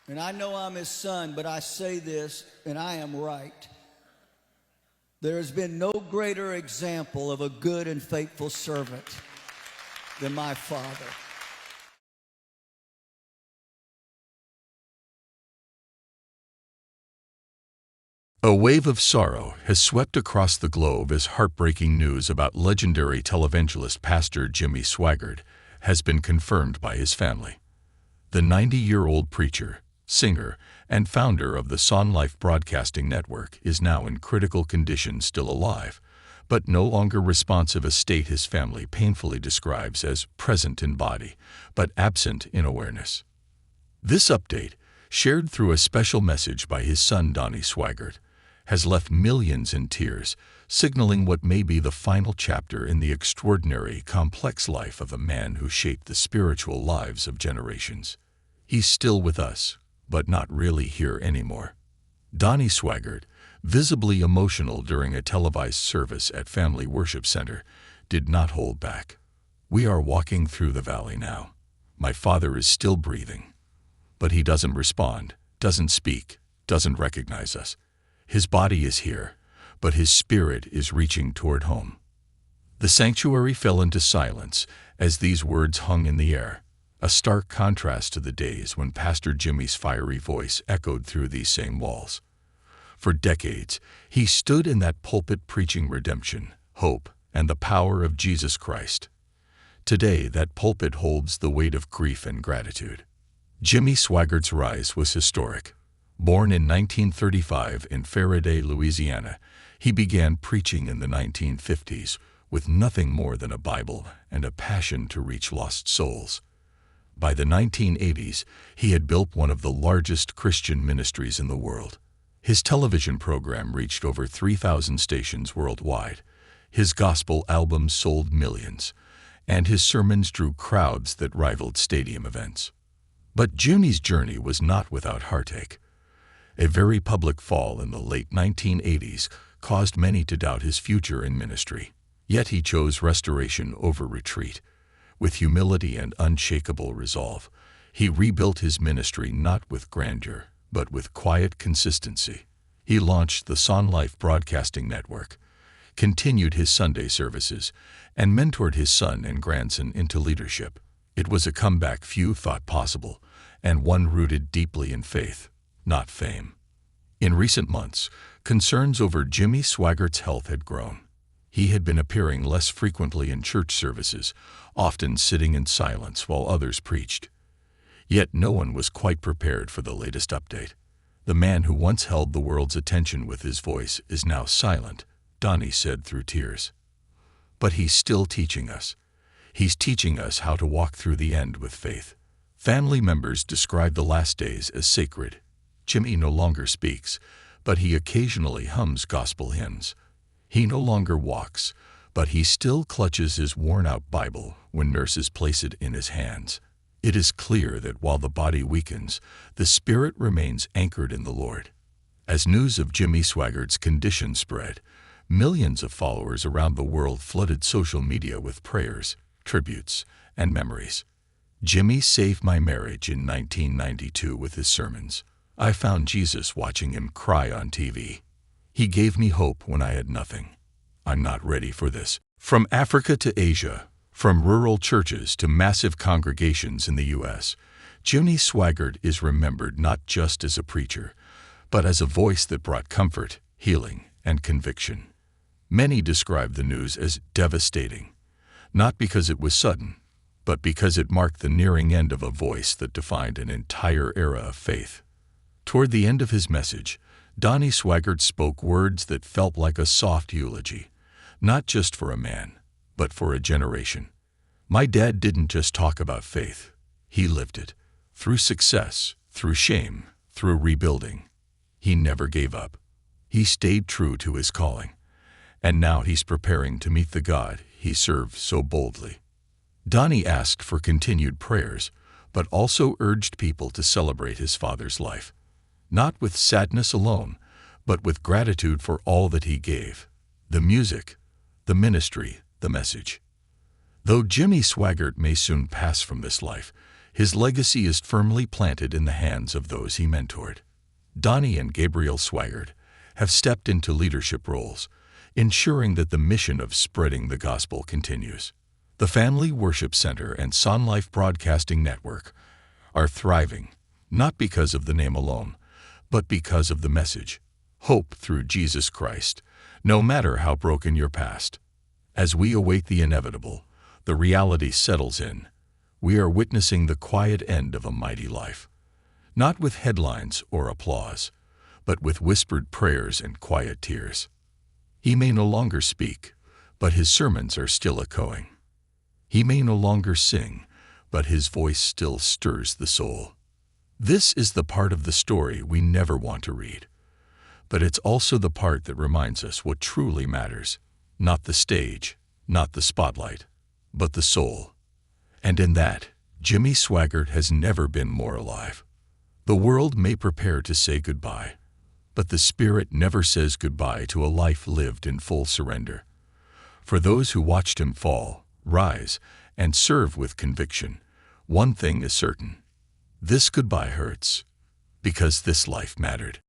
And I know I'm his son, but I say this, and I am right. There has been no greater example of a good and faithful servant than my father. A wave of sorrow has swept across the globe as heartbreaking news about legendary televangelist pastor Jimmy Swaggart has been confirmed by his family. The 90-year-old preacher, singer, and founder of the Son Life Broadcasting Network is now in critical condition, still alive, but no longer responsive, a state his family painfully describes as present in body, but absent in awareness. This update, shared through a special message by his son Donnie Swaggart, has left millions in tears, signaling what may be the final chapter in the extraordinary, complex life of a man who shaped the spiritual lives of generations. He's still with us, but not really here anymore. Donnie Swaggart, visibly emotional during a televised service at Family Worship Center, did not hold back. "We are walking through the valley now. My father is still breathing. But he doesn't respond, doesn't speak, doesn't recognize us. His body is here, but his spirit is reaching toward home." The sanctuary fell into silence as these words hung in the air, a stark contrast to the days when Pastor Jimmy's fiery voice echoed through these same walls. For decades, he stood in that pulpit preaching redemption, hope, and the power of Jesus Christ. Today, that pulpit holds the weight of grief and gratitude. Jimmy Swaggart's rise was historic. Born in 1935 in Faraday, Louisiana, he began preaching in the 1950s with nothing more than a Bible and a passion to reach lost souls. By the 1980s, he had built one of the largest Christian ministries in the world. His television program reached over 3,000 stations worldwide. His gospel albums sold millions, and his sermons drew crowds that rivaled stadium events. But Jimmy's journey was not without heartache. A very public fall in the late 1980s caused many to doubt his future in ministry. Yet he chose restoration over retreat. With humility and unshakable resolve, he rebuilt his ministry not with grandeur, but with quiet consistency. He launched the Son Life Broadcasting Network, continued his Sunday services, and mentored his son and grandson into leadership. It was a comeback few thought possible, and one rooted deeply in faith, not fame. In recent months, concerns over Jimmy Swaggart's health had grown. He had been appearing less frequently in church services, often sitting in silence while others preached. Yet no one was quite prepared for the latest update. The man who once held the world's attention with his voice is now silent, Donnie said through tears. But he's still teaching us. He's teaching us how to walk through the end with faith. Family members describe the last days as sacred. Jimmy no longer speaks, but he occasionally hums gospel hymns. He no longer walks, but he still clutches his worn-out Bible when nurses place it in his hands. It is clear that while the body weakens, the spirit remains anchored in the Lord. As news of Jimmy Swaggart's condition spread, millions of followers around the world flooded social media with prayers, tributes, and memories. Jimmy saved my marriage in 1992 with his sermons. I found Jesus watching him cry on TV. He gave me hope when I had nothing. I'm not ready for this. From Africa to Asia, from rural churches to massive congregations in the U.S., Jimmy Swaggart is remembered not just as a preacher, but as a voice that brought comfort, healing, and conviction. Many describe the news as devastating, not because it was sudden, but because it marked the nearing end of a voice that defined an entire era of faith. Toward the end of his message, Donnie Swaggart spoke words that felt like a soft eulogy, not just for a man, but for a generation. "My dad didn't just talk about faith, he lived it. Through success, through shame, through rebuilding. He never gave up. He stayed true to his calling. And now he's preparing to meet the God he served so boldly." Donnie asked for continued prayers, but also urged people to celebrate his father's life. Not with sadness alone, but with gratitude for all that he gave. The music, the ministry, the message. Though Jimmy Swaggart may soon pass from this life, His legacy is firmly planted in the hands of those he mentored. Donnie and Gabriel Swaggart have stepped into leadership roles, ensuring that the mission of spreading the gospel continues. The Family Worship Center and Son Life Broadcasting Network are thriving, not because of the name alone, but because of the message: hope through Jesus Christ, no matter how broken your past. As we await the inevitable, the reality settles in. We are witnessing the quiet end of a mighty life, not with headlines or applause, but with whispered prayers and quiet tears. He may no longer speak, but his sermons are still echoing. He may no longer sing, but his voice still stirs the soul. This is the part of the story we never want to read, but it's also the part that reminds us what truly matters: not the stage, not the spotlight, but the soul. And in that, Jimmy Swaggart has never been more alive. The world may prepare to say goodbye, but the Spirit never says goodbye to a life lived in full surrender. For those who watched him fall, rise, and serve with conviction, one thing is certain: this goodbye hurts, because this life mattered.